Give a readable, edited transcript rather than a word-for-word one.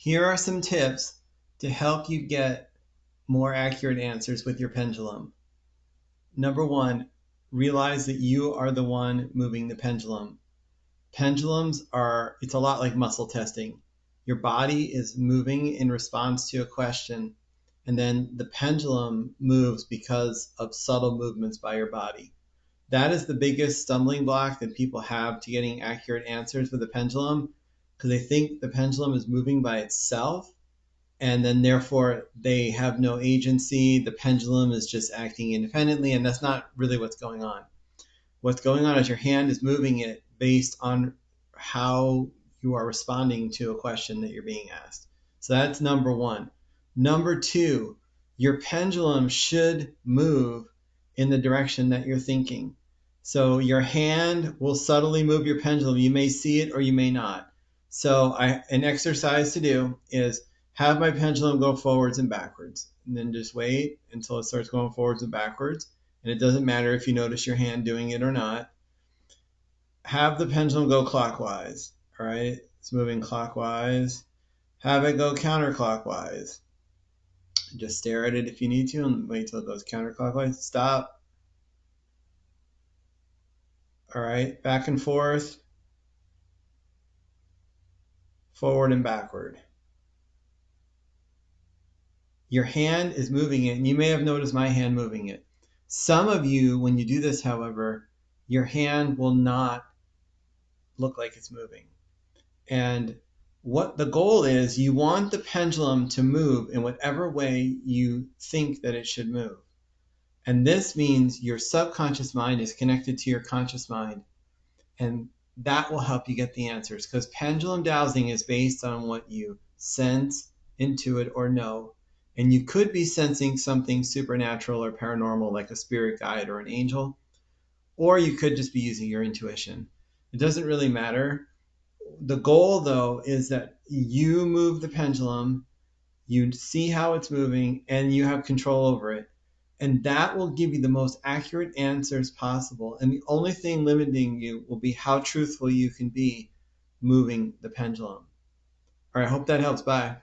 Here are some tips to help you get more accurate answers with your pendulum. Number one, realize that you are the one moving the pendulum. Pendulums it's a lot like muscle testing. Your body is moving in response to a question, and then the pendulum moves because of subtle movements by your body. That is the biggest stumbling block that people have to getting accurate answers with a pendulum, because they think the pendulum is moving by itself, and then therefore they have no agency. The pendulum is just acting independently, and that's not really what's going on. What's going on is your hand is moving it based on how you are responding to a question that you're being asked. So that's number one. Number two, your pendulum should move in the direction that you're thinking. So your hand will subtly move your pendulum. You may see it or you may not. So an exercise to do is have my pendulum go forwards and backwards, and then just wait until it starts going forwards and backwards. And it doesn't matter if you notice your hand doing it or not. Have the pendulum go clockwise. All right, it's moving clockwise. Have it go counterclockwise. Just stare at it if you need to and wait till it goes counterclockwise. Stop. All right, back and forth, forward and backward. Your hand is moving it, and you may have noticed my hand moving it. Some of you, when you do this, however, your hand will not look like it's moving. And what the goal is, you want the pendulum to move in whatever way you think that it should move. And this means your subconscious mind is connected to your conscious mind. And that will help you get the answers, because pendulum dowsing is based on what you sense, intuit, or know. And you could be sensing something supernatural or paranormal, like a spirit guide or an angel, or you could just be using your intuition. It doesn't really matter. The goal, though, is that you move the pendulum, you see how it's moving, and you have control over it. And that will give you the most accurate answers possible. And the only thing limiting you will be how truthful you can be moving the pendulum. All right, I hope that helps. Bye.